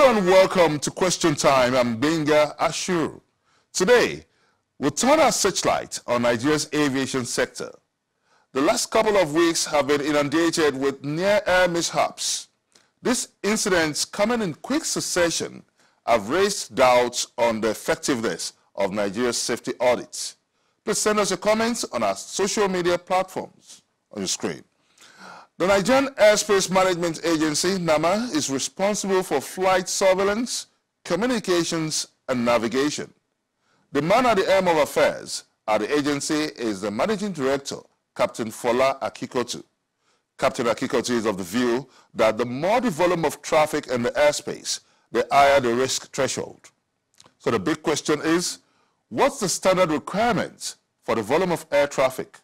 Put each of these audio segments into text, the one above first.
Hello and welcome to Question Time. I'm Benga Ashuru. Today, we'll turn our searchlight on Nigeria's aviation sector. The last couple of weeks have been inundated with near-air mishaps. These incidents, coming in quick succession, have raised doubts on the effectiveness of Nigeria's safety audits. Please send us your comments on our social media platforms on your screen. The Nigerian Airspace Management Agency, NAMA, is responsible for flight surveillance, communications, and navigation. The man at the helm of affairs at the agency is the Managing Director, Captain Akikuotu. Captain Akikuotu is of the view that the more the volume of traffic in the airspace, the higher the risk threshold. So the big question is, what's the standard requirement for the volume of air traffic?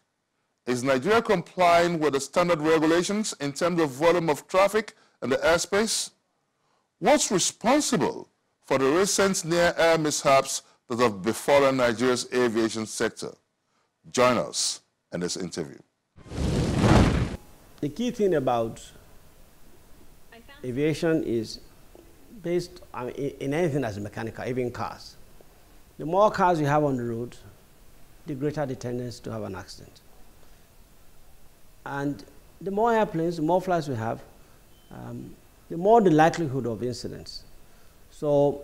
Is Nigeria complying with the standard regulations in terms of volume of traffic in the airspace? What's responsible for the recent near-air mishaps that have befallen Nigeria's aviation sector? Join us in this interview. The key thing about aviation is based on in anything that's mechanical, even cars. The more cars you have on the road, the greater the tendency to have an accident. And the more airplanes, the more flights we have, the more the likelihood of incidents. So,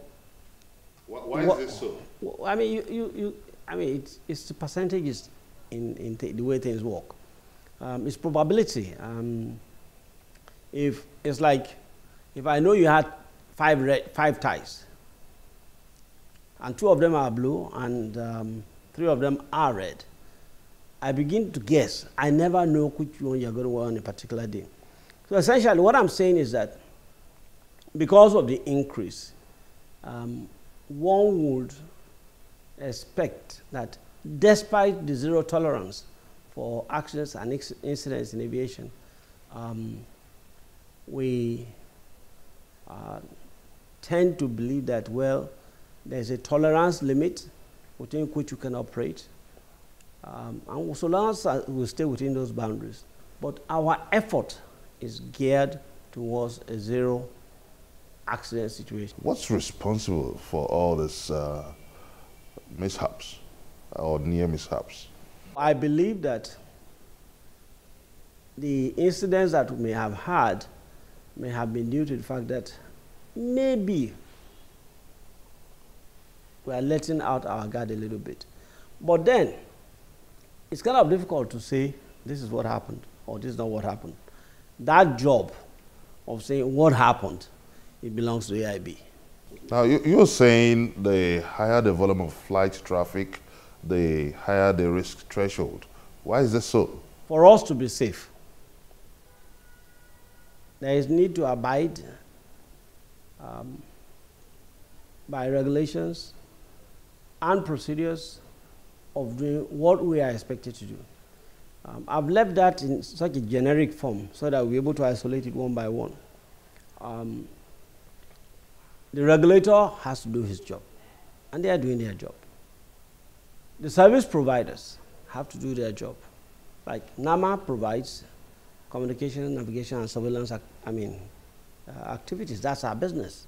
why is this so? I mean, it's the percentages in the way things work. It's probability. If I know you had five ties, and 2 of them are blue and 3 of them are red, I begin to guess. I never know which one you're going to wear on a particular day. So essentially what I'm saying is that because of the increase, one would expect that despite the zero tolerance for accidents and incidents in aviation, we tend to believe that, well, there's a tolerance limit within which you can operate. And so long as we stay within those boundaries. But our effort is geared towards a zero accident situation. What's responsible for all these mishaps or near mishaps? I believe that the incidents that we may have had may have been due to the fact that maybe we are letting out our guard a little bit. But then, it's kind of difficult to say this is what happened or this is not what happened. That job of saying what happened, it belongs to AIB. Now, you're saying the higher the volume of flight traffic, the higher the risk threshold. Why is this so? For us to be safe, there is need to abide by regulations and procedures of doing what we are expected to do. I've left that in such a generic form so that we're able to isolate it one by one. The regulator has to do his job, and they are doing their job. The service providers have to do their job. Like NAMA provides communication, navigation, and surveillance activities. That's our business.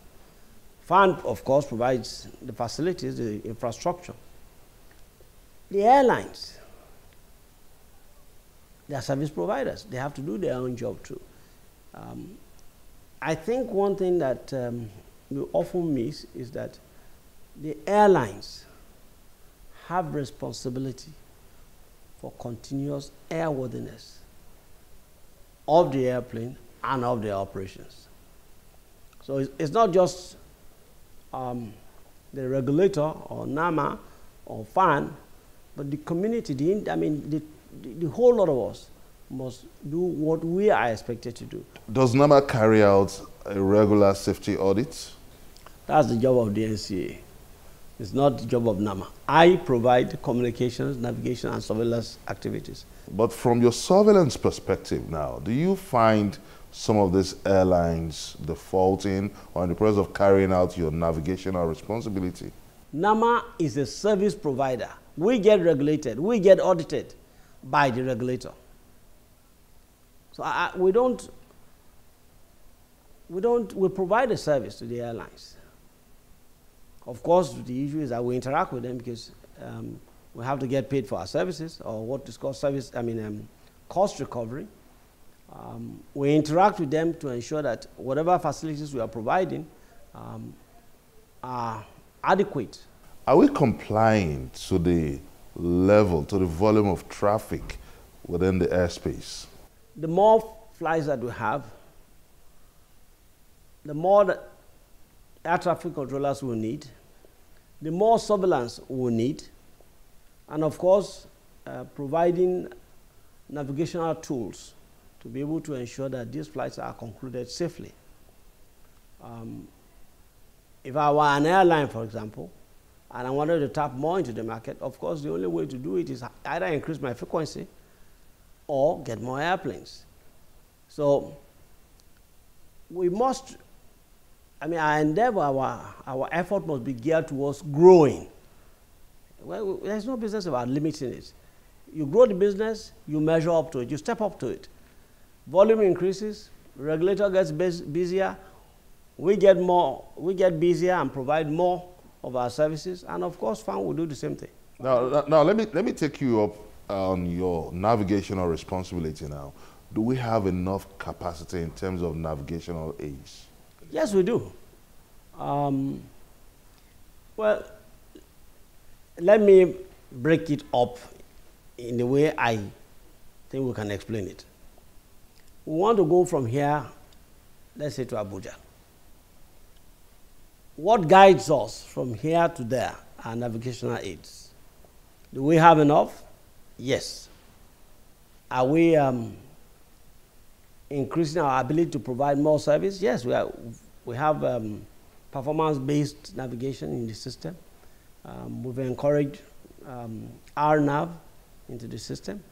FAN, of course, provides the facilities, the infrastructure. The airlines, they are service providers. They have to do their own job too. I think one thing that we often miss is that the airlines have responsibility for continuous airworthiness of the airplane and of their operations. So it's not just the regulator or NAMA or FAN, but the community, the whole lot of us must do what we are expected to do. Does NAMA carry out a regular safety audit? That's the job of the NCA. It's not the job of NAMA. I provide communications, navigation, and surveillance activities. But from your surveillance perspective now, do you find some of these airlines defaulting or in the process of carrying out your navigational responsibility? NAMA is a service provider. We get regulated. We get audited by the regulator. So we don't we provide a service to the airlines. Of course, the issue is that we interact with them because we have to get paid for our services, or what is called cost recovery. We interact with them to ensure that whatever facilities we are providing are adequate. Are we complying to the level, to the volume of traffic within the airspace? The more flights that we have, the more that air traffic controllers will need, the more surveillance we'll need, and of course, providing navigational tools to be able to ensure that these flights are concluded safely. If I were an airline, for example, and I wanted to tap more into the market, of course, the only way to do it is either increase my frequency or get more airplanes. So we must, our endeavor, our effort must be geared towards growing. Well, there's no business about limiting it. You grow the business, you measure up to it, you step up to it. Volume increases, regulator gets busier, we get busier and provide more of our services, and of course, FAN will do the same thing. Now let me take you up on your navigational responsibility now. Do we have enough capacity in terms of navigational aids? Yes, we do. Well, let me break it up in the way I think we can explain it. We want to go from here, let's say, to Abuja. What guides us from here to there are navigational aids. Do we have enough? Yes. Are we increasing our ability to provide more service? Yes, we have performance-based navigation in the system. We've encouraged RNAV into the system.